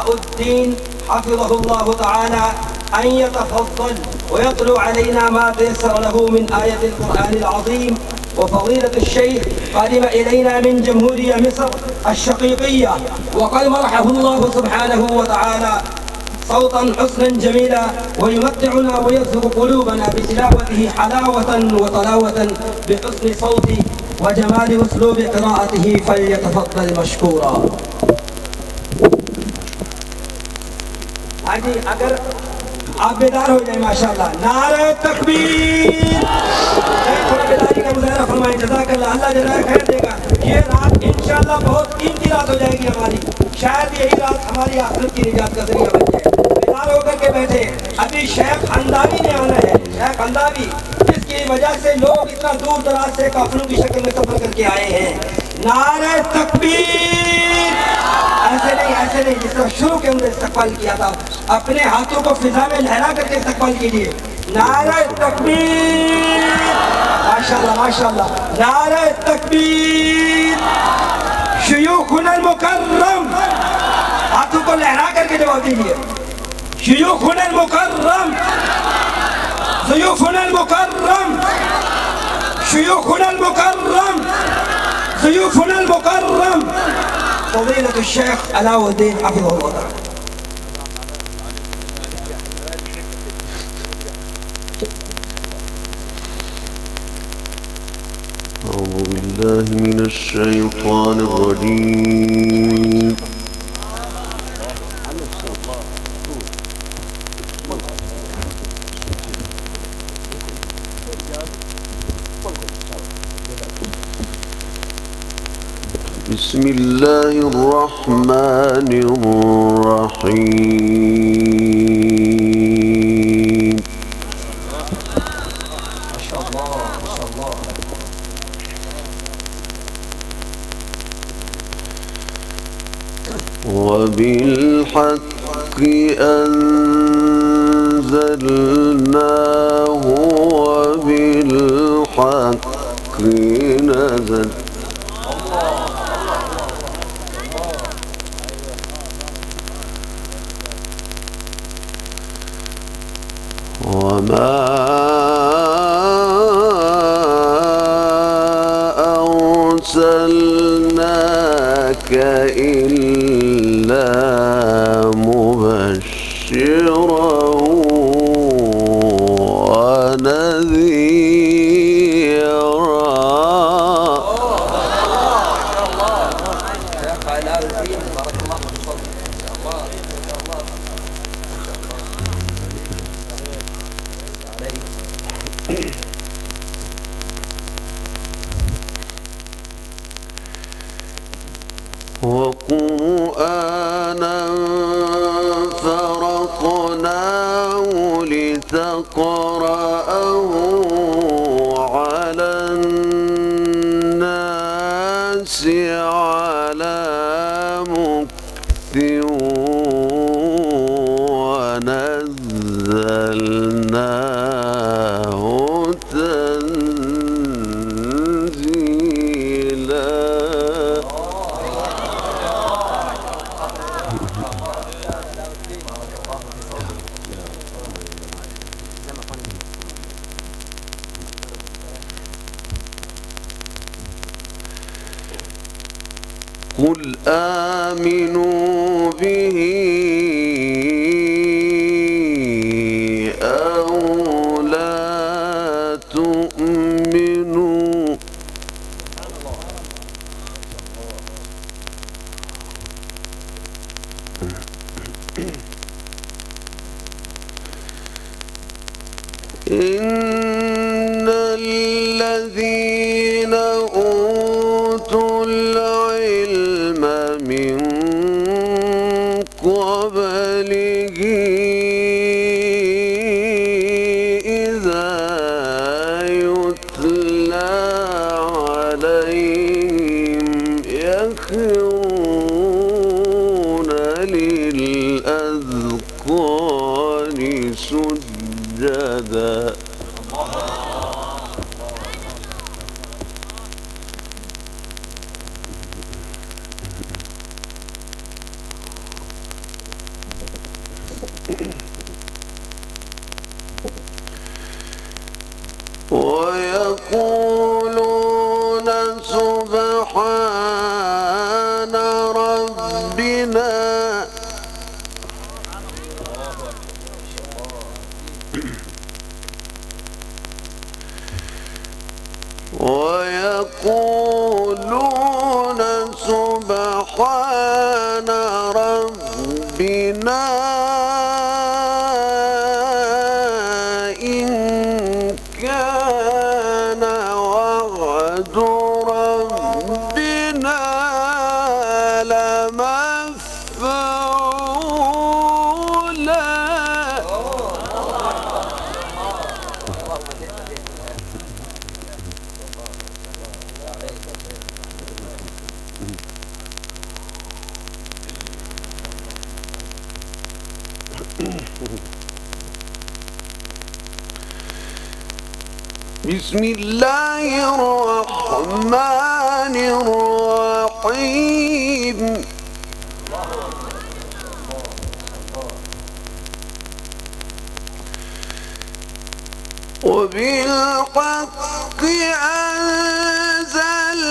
علاء الدين حفظه الله تعالى أن يتفضل ويتلو علينا ما تيسر له من آية القرآن العظيم. وفضيلة الشيخ قدم إلينا من جمهورية مصر الشقيقية، وقد مرحه الله سبحانه وتعالى صوتا حسنا جميلا، ويمتعنا ويذهب قلوبنا بتلاوته حلاوة وطلاوة بحسن صوته وجمال أسلوب قراءته، فليتفضل مشكورا. हाजी अगर आप बेदार हो जाए माशाल्लाह। नारे तकबीर। थोड़ा बेदारी का मुजाहरा फरमाएं। जज़ाकल्लाह, अल्लाह जज़ाए खैर देगा। ये रात इंशाल्लाह बहुत कीमती रात हो जाएगी हमारी। शायद यही रात हमारी आखिरत की निजात का जरिया बन जाए। बेदार होकर के बैठे। अभी शेख अंदावी ने आना है, शेख अंदावी, जिसकी वजह से लोग इतना दूर दराज से काफिलों की शक्ल में सफर करके आए हैं। नारे तकबीर। ऐसे नहीं जिस तरह शुरू के अंदर इस्तकबाल किया था, अपने हाथों को फिजा में लहरा करके इस्तकबाल कीजिए। नारे तकबीर। माशाल्लाह माशाल्लाह। नारे तकबीर। शुयूखुनल मुकर्रम, हाथों को लहरा करके जवाब दीजिए। शुयूखुनल मुकर्रम, ज़ुयूफुनल मुकर्रम, शुयूखुनल मुकर्रम, ज़ुयूफुनल मुकर्रम। فضيلة الشيخ علاء الدين حفظه الله تعالى. أعوذ بالله من الشيطان الرجيم. بسم الله الرحمن الرحيم. ما شاء الله ما شاء الله. وبالحق أنزلناه وبالحق نزل. وما أرسلناك إلا مبشرا ونذيرا. وقرآنا فرقناه لتقرأه على الناس على مكث ونزلناه تنزيلا. قل آمنوا به أو لا تؤمنوا. إن الذين أوتوا العلم من قبله إذا يتلى عليهم يخرون للأذقان سجدا. ويقولون سبحان ربنا إن كان وعد ربنا لمفعولا. بسم الله الرحمن الرحيم. وبالحق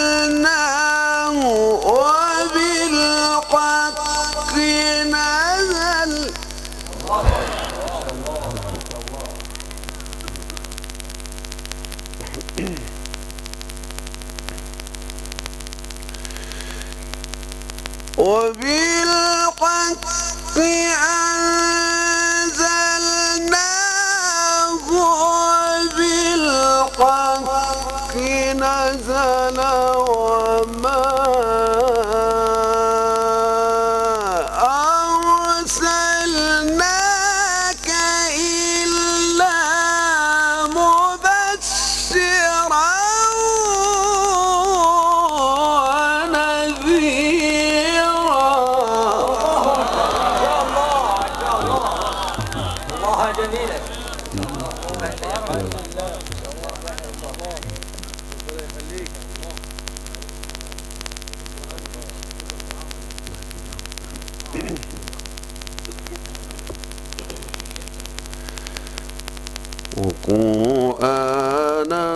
أنزلناه وبالحق نزل. وبالحق أنزلناه وبالحق نزل وما أرسلناك إلا مبشرا وقرآنا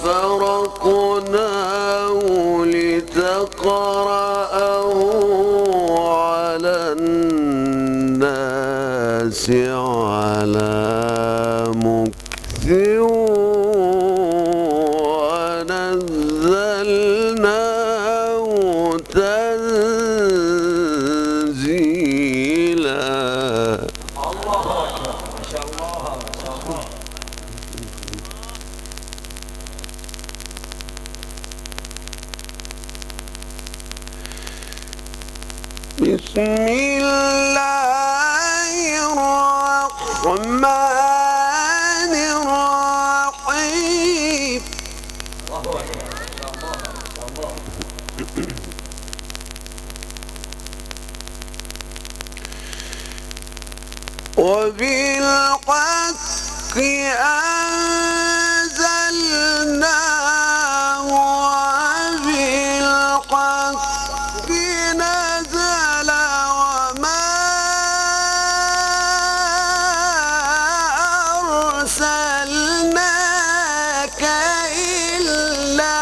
فرقناه لتقرأه على الناس على مكث ونزلناه تنزيلا. الله أكبر ما شاء الله ما شاء الله. بسم الله الرحمن الرحيم. الله أكبر ما شاء الله ما شاء الله. وبالحق أنزلناه وبالحق نزل وما أرسلناك إلا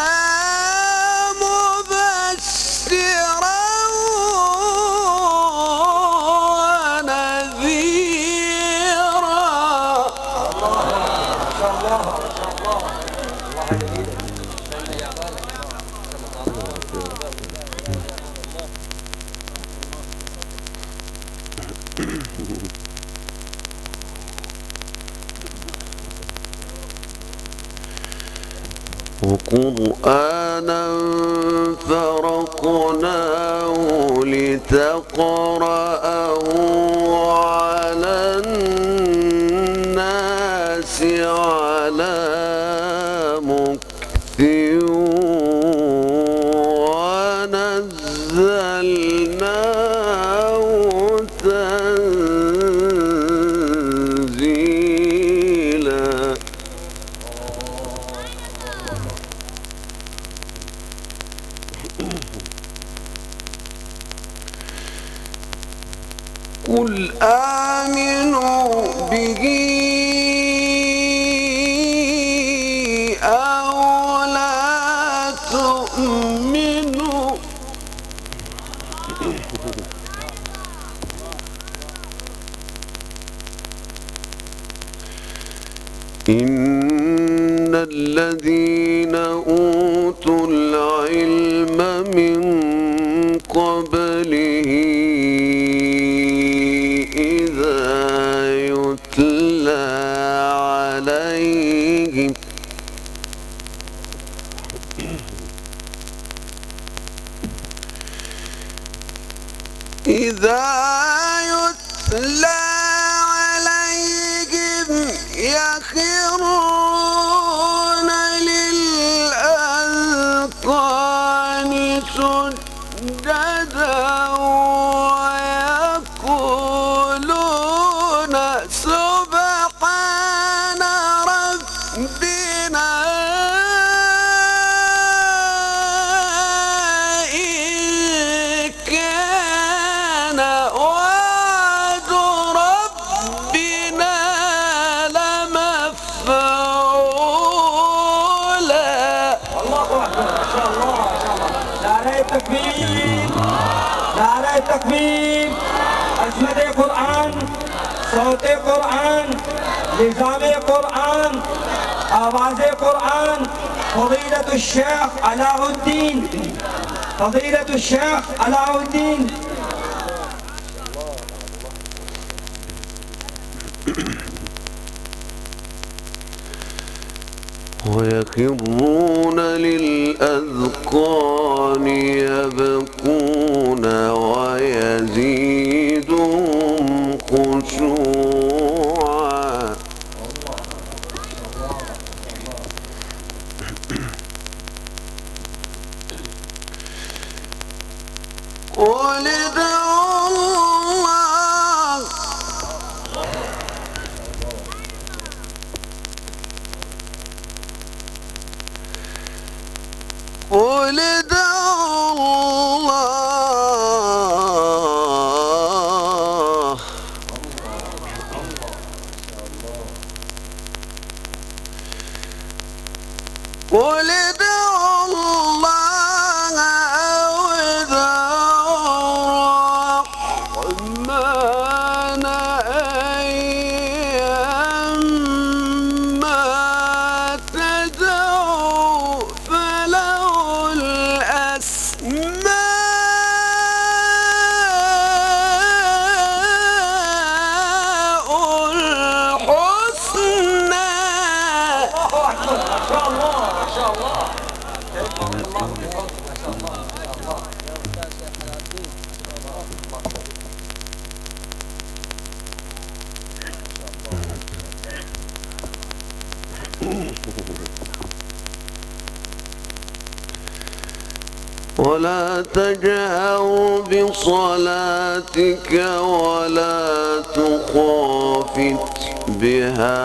مبشرا وقرآنا فرقناه لتقرأه على الناس على مكث ونزلناه تنزيلا. قل آمنوا به أو لا تؤمنوا إن الذين أوتوا العلم من قبله إذا يتلى عليهم يخرون للأذقان سجدا ويقولون سبحان ربنا إن كان وعد ربنا لمفعولا. الله أكبر ما شاء الله ما شاء الله. نعرة التكبير نعرة التكبير. عظمت قرآن صوت قرآن نظام قرآن آواز قرآن. فضيلة الشيخ علاء الدين فضيلة الشيخ علاء الدين. ويخرون للأذقان يبكون ويزيدهم خشوعا. قل ادعوا الله قل ادعوا الله قل ادعوا الله أو ادعوا الرحمن أيما تدعوا فله الأسماء الحسنى. الله أكبر ما شاء الله ما شاء الله. الله بفضل ما شاء الله ما شاء الله. ولا تجهر بصلاتك ولا تخافت بها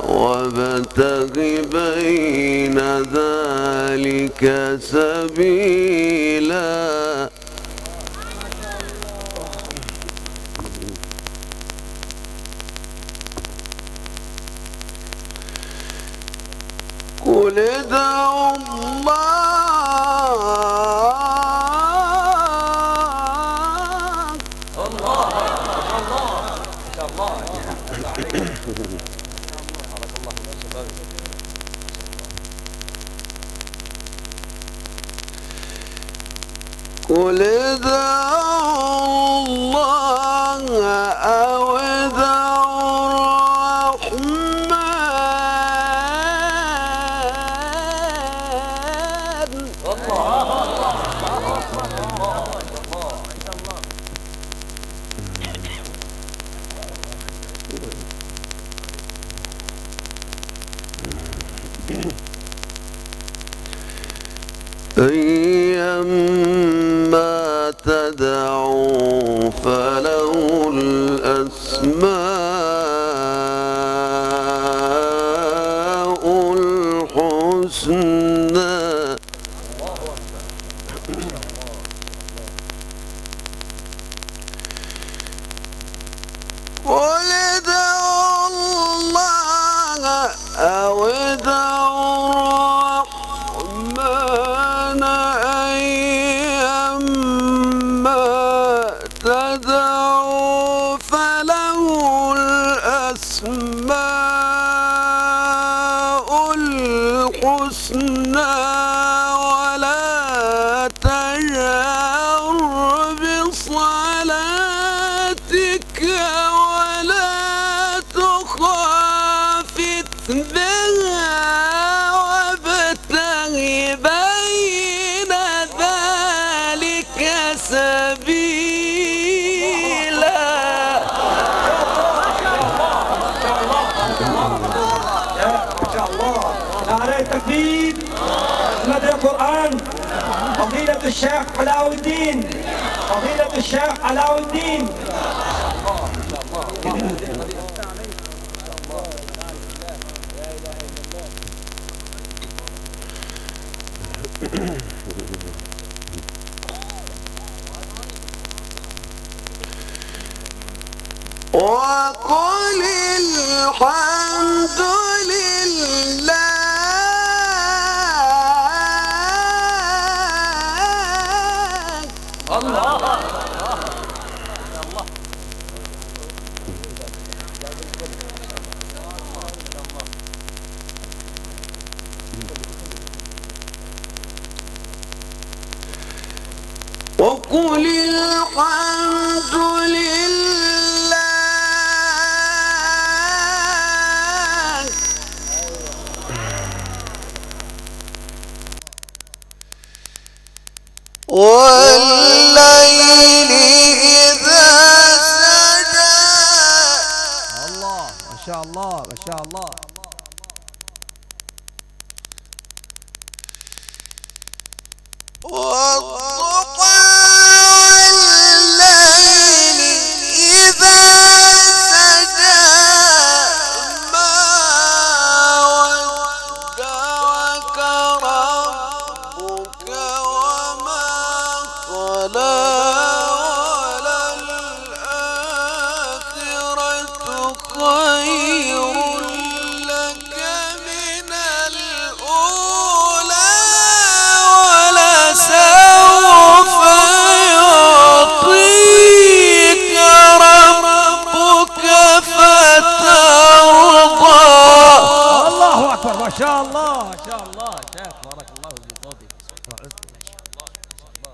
وابتغ بين ذلك سبيلا. قل ادعوا قل ادعوا الله أو ادعوا الرحمن. أيما تدعوا فله الأسماء الحسنى. قل ادعوا الله أو ادعوا الرحمن أيما تدعوا فله الأسماء الحسنى. بك ولا تخافت بها وابتغ بين ذلك سبيلا. ما شاء الله. نعرة تكبير. مدى القرآن فضيلة الشيخ علاء الدين. فضيلة الشيخ علاء الدين. وقل الحمد لله وقل الحمد لله والليل إذا سجى. الله ما شاء الله ما شاء الله. والضحى والليل إذا سجى ما ودعك ربك وما قلى وللآخرة خير لك من الأولى ولسوف يعطيك ربك فترضى. الله اكبر ما شاء الله ما شاء الله. شيخ بارك الله في صوتك. ما شاء الله ما شاء الله.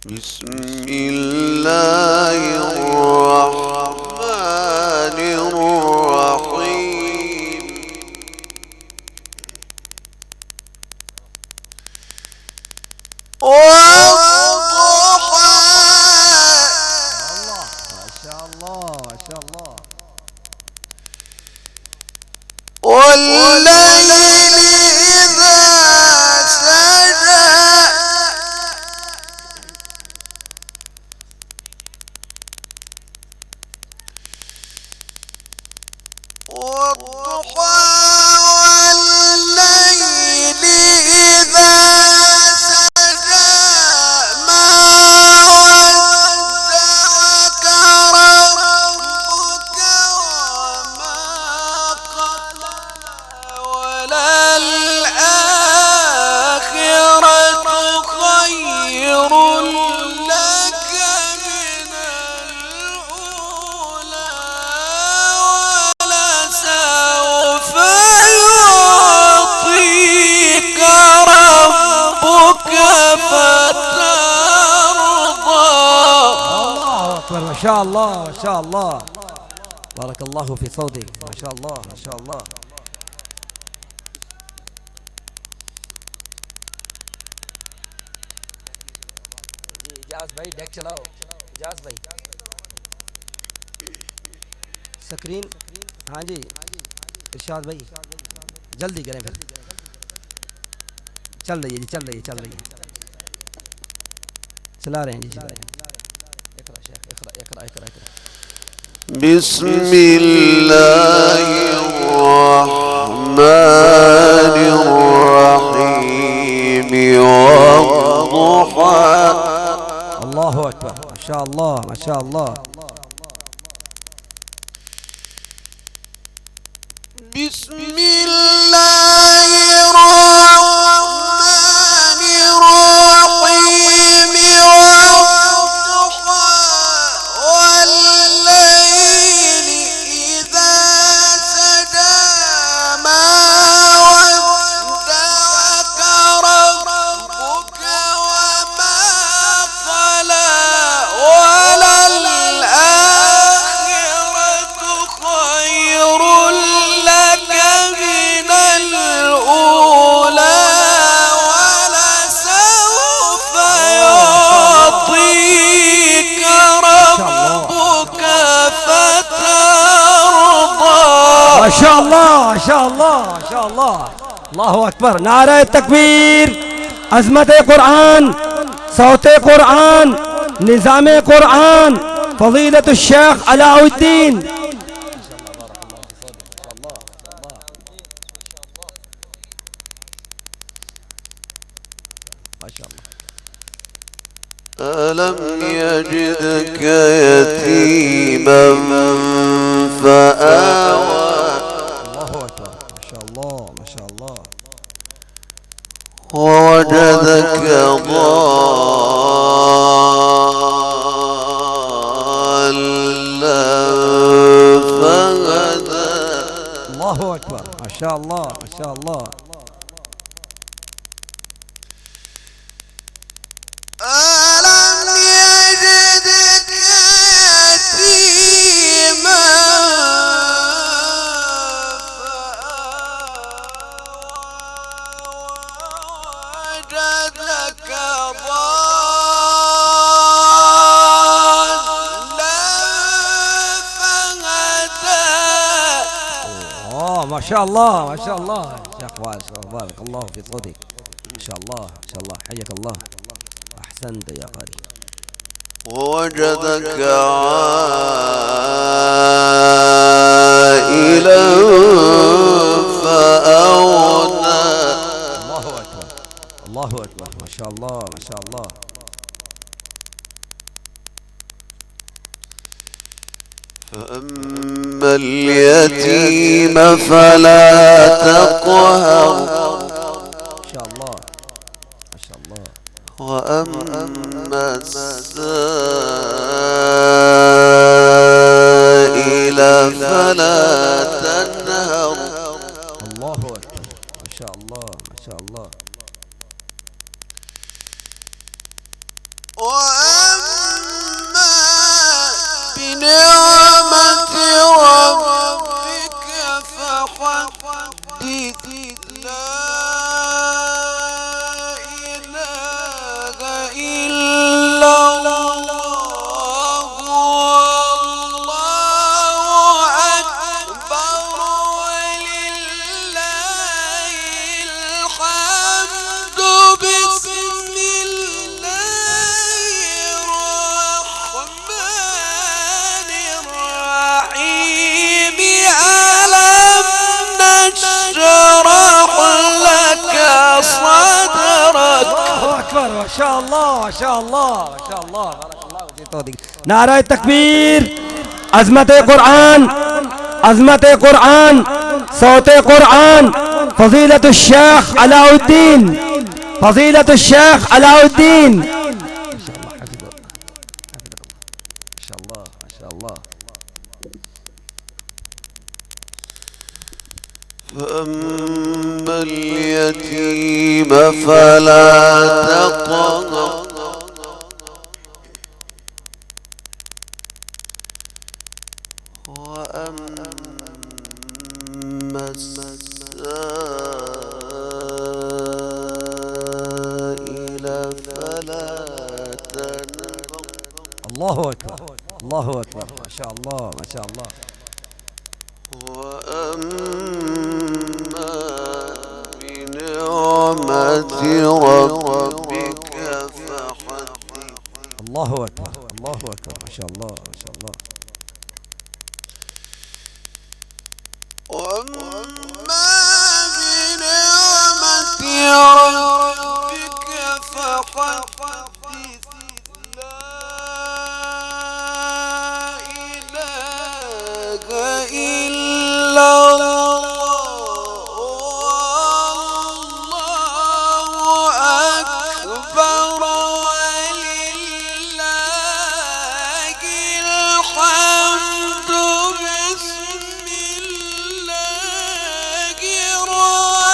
بسم الله الرحمن الرحيم. والضحى. ما شاء الله ما شاء الله. والليل إذا سجى والضحى والليل إذا سجى ما ودعك ربك وما قلى وللآخرة خير لك من الأولى ولسوف يعطيك ربك فترضى. الله اكبر ما شاء الله ما شاء الله. بارك الله في صوتك. ما شاء الله ما شاء الله. इजाज भाई डेक चलाओ. इजाज भाई स्क्रीन. हाँ जी इरशाद भाई जल्दी करें फिर. चल रही है जी चल रही है चल रही है. चला रहे हैं जी चला रहे हैं. इकरा शेख इकरा इकरा इकरा इकरा. بسم الله الرحمن الرحيم والضحى. الله أكبر ما شاء الله ما شاء الله. بسم الله الرحمن الرحيم والضحى والليل إذا ما شاء الله ما شاء الله ما شاء الله. الله أكبر. نعرہ تکبیر. عظمت قرآن، صوت قرآن، نظام قرآن، فضيلة الشيخ علاء الدين. ما شاء الله. ألم يجدك يتيما فآوى. الله أكبر. ما شاء الله ما شاء الله. ووجدك ضالا فهدى. الله أكبر. ما شاء الله ما شاء الله. ألم يجدك يتيما ووجدك ضالا فهدى. ما شاء الله ما شاء الله. شيخ فارس بارك الله في صوتك. ما شاء الله ما شاء الله. حياك الله. أحسنت يا قارئ. ووجدك عائلا فأغنى. الله أكبر الله أكبر. ما شاء الله ما شاء الله. فأما اليتيم فلا تقهر. ما شاء الله ما شاء الله. وأما السائل فلا تنهر. الله أكبر. ما شاء الله ما شاء الله. وأما بنعمة ربك فحدث. لا إله إلا الله والله أكبر ولله الحمد. بسم الله الرحمن الرحيم. ألم نشرح لك صدرك. الله أكبر. ما شاء الله ما شاء الله ما شاء الله. بارك الله في صوتك. نعرہ تکبیر. عظمت قرآن، عظمت قرآن، صوت قرآن، فضيلة الشيخ علاء الدين، فضيلة الشيخ علاء الدين. ما شاء الله حفظك ما شاء الله ما شاء الله. فأما اليتيم فلا تقهر. وأما السائل فلا تنهر. الله أكبر الله أكبر. ما شاء الله ما شاء الله. وأما بنعمة ربك فحدث. الله أكبر الله أكبر. ما شاء الله ما شاء الله. وأما بنعمة ربك فحدث. لا إله إلا الله والله أكبر ولله الحمد. بسم الله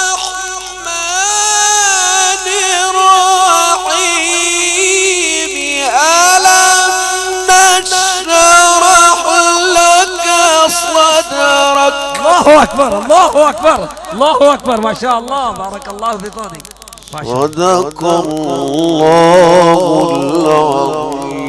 الرحمن الرحيم. ألم نشرح لك صدرك. الله أكبر الله أكبر الله أكبر. ما شاء الله. بارك الله في صوتك. ما شاء الله. صدق الله العظيم.